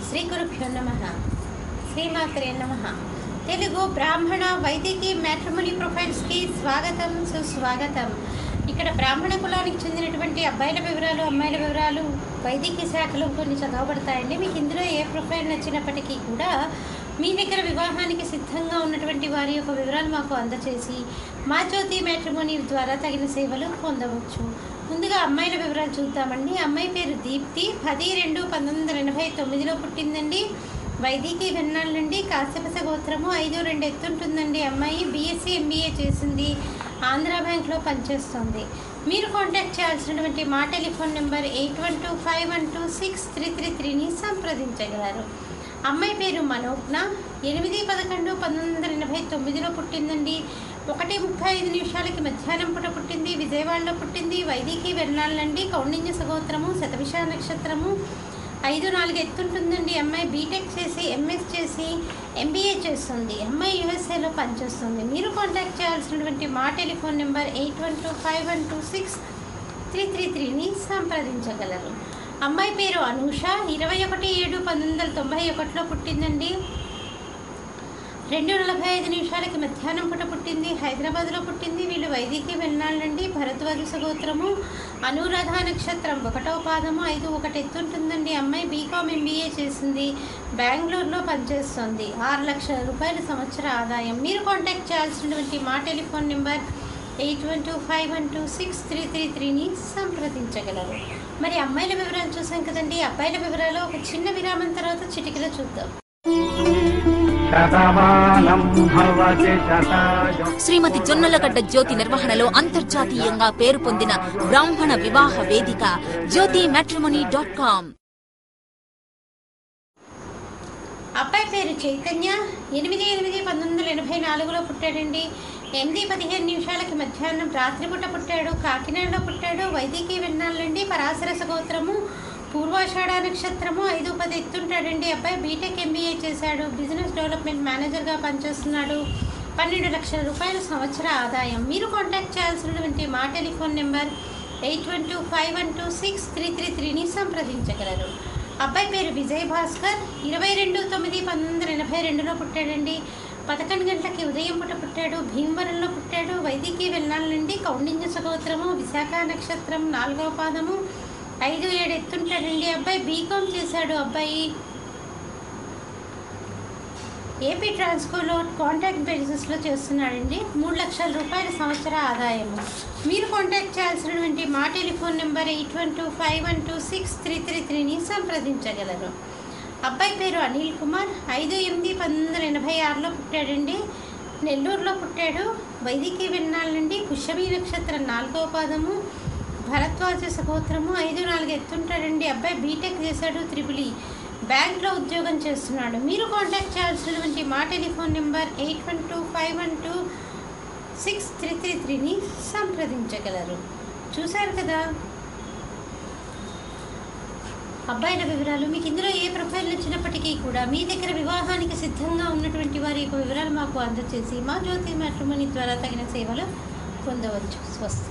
శ్రీ గురుభ్యో నమః. శ్రీమాత్రే నమః. తెలుగు బ్రాహ్మణ వైదికి మ్యాట్రిమోనీ ప్రొఫైల్స్కి స్వాగతం, సుస్వాగతం. ఇక్కడ బ్రాహ్మణ కులానికి చెందినటువంటి అబ్బాయిల వివరాలు, అమ్మాయిల వివరాలు వైదిక శాఖలో కొన్ని చదవబడతాయండి. మీకు ఇందులో ఏ ప్రొఫైల్ నచ్చినప్పటికీ కూడా మీ దగ్గర వివాహానికి సిద్ధంగా ఉన్నటువంటి వారి యొక్క వివరాలు మాకు అందచేసి మా జ్యోతి మ్యాట్రిమోనీ ద్వారా తగిన సేవలు పొందవచ్చు. ముందుగా అమ్మాయిల వివరాలు చూద్దామండి. అమ్మాయి పేరు దీప్తి. 10/2/1989లో పుట్టిందండి. వైదికి వెన్నాళ్ళండి. కాశ్యపస గోత్రము. 5'2" ఎత్తుంటుందండి. అమ్మాయి బీఎస్సీ ఎంబీఏ చేసింది. ఆంధ్ర బ్యాంక్లో పనిచేస్తుంది. మీరు కాంటాక్ట్ చేయాల్సినటువంటి మా టెలిఫోన్ నెంబర్ 8125126333ని సంప్రదించగలరు. అమ్మాయి పేరు మనోజ్ఞ. 8/11/1989లో పుట్టిందండి. 1:35 మధ్యాహ్నం పూట పుట్టింది. విజయవాడలో పుట్టింది. వైదికి వెన్నాళ్ళండి. కౌండిన్య సగోత్రము. శతభిష నక్షత్రము. 5'4" ఎత్తుంటుందండి. అమ్మాయి బీటెక్ చేసి ఎంఎస్ చేసి ఎంబీఏ చేస్తుంది. అమ్మాయి యూఎస్ఏలో పనిచేస్తుంది. మీరు కాంటాక్ట్ చేయాల్సినటువంటి మా టెలిఫోన్ నెంబర్ 8125126333ని సంప్రదించగలరు. అమ్మాయి పేరు అనూష. 21/7/1991లో పుట్టిందండి. 2:45 మధ్యాహ్నం పూట పుట్టింది. హైదరాబాద్లో పుట్టింది. వీళ్ళు వైదికి వెన్నాళ్ళండి. భరద్వాజ సగోత్రము. అనురాధ నక్షత్రం. 1వ పాదము. 5'1" ఎత్తుంటుందండి. అమ్మాయి బీకామ్ ఎంబీఏ చేసింది. బెంగళూరులో పనిచేస్తుంది. 6 లక్షల రూపాయల సంవత్సర ఆదాయం. మీరు కాంటాక్ట్ చేయాల్సినటువంటి మా టెలిఫోన్ నెంబర్ 8125126333ని సంప్రదించగలరు. మరి అమ్మాయిల వివరాలు చూసాం కదండి. అబ్బాయిల వివరాలు ఒక చిన్న విరామం తర్వాత చిటికలో చూద్దాం. శ్రీమతి జొన్నలగడ్డ జ్యోతి నిర్వహణలో అంతర్జాతీయంగా పేరు పొందిన బ్రాహ్మణ వివాహ వేదిక జ్యోతి మ్యాట్రిమోనీ.com. అబ్బాయి పేరు చైతన్య. 8/8/1984లో పుట్టాడండి. 8:15 మధ్యాహ్నం రాత్రిపూట పుట్టాడు. కాకినాడలో పుట్టాడు. వైదికి వెన్నాళ్ళండి. పరాశర సగోత్రము. పూర్వాషాఢ నక్షత్రము. 5'10" ఎత్తుంటాడండి. అబ్బాయి బీటెక్ ఎంబీఏ చేశాడు. బిజినెస్ డెవలప్మెంట్ మేనేజర్గా పనిచేస్తున్నాడు. 12 లక్షల రూపాయల సంవత్సర ఆదాయం. మీరు కాంటాక్ట్ చేయాల్సినటువంటి మా టెలిఫోన్ నెంబర్ 8125126333ని సంప్రదించగలరు. అబ్బాయి పేరు విజయ్ భాస్కర్. 22/9/1982లో పుట్టాడండి. 11 గంటలకి ఉదయం పూట పుట్టాడు. భీమవరంలో పుట్టాడు. వైదికి వెన్నాళ్ళండి. కౌండిన్య సగోత్రము. విశాఖ నక్షత్రం. 4వ పాదము. 5'7" ఎత్తుంటాడండి. అబ్బాయి బీకామ్ చేశాడు. అబ్బాయి ఏపీ ట్రాన్స్కోలో కాంట్రాక్ట్ బేసిస్లో చేస్తున్నాడండి. 3 లక్షల రూపాయల సంవత్సర ఆదాయము. మీరు కాంటాక్ట్ చేయాల్సినటువంటి మా టెలిఫోన్ నెంబర్ 8125126333ని సంప్రదించగలరు. అబ్బాయి పేరు అనిల్ కుమార్. 5/8/1986లో పుట్టాడండి. నెల్లూరులో పుట్టాడు. వైదికి వెన్నాళ్ళండి. పుష్యమి నక్షత్రం. 4వ పాదము. భరద్వాజ సగోత్రము. 5'4" ఎత్తుంటాడండి. అబ్బాయి బీటెక్ చేశాడు. త్రిపులి బ్యాంక్లో ఉద్యోగం చేస్తున్నాడు. మీరు కాంటాక్ట్ చేయాల్సినటువంటి మా టెలిఫోన్ నెంబర్ 8125126333ని సంప్రదించగలరు. చూశారు కదా అబ్బాయిల వివరాలు. మీకు ఇందులో ఏ ప్రొఫైల్ నచ్చినప్పటికీ కూడా మీ దగ్గర వివాహానికి సిద్ధంగా ఉన్నటువంటి వారి యొక్క వివరాలు మాకు అందజేసి మా జ్యోతి మ్యాట్రిమోనీ ద్వారా తగిన సేవలు పొందవచ్చు. స్వస్తి.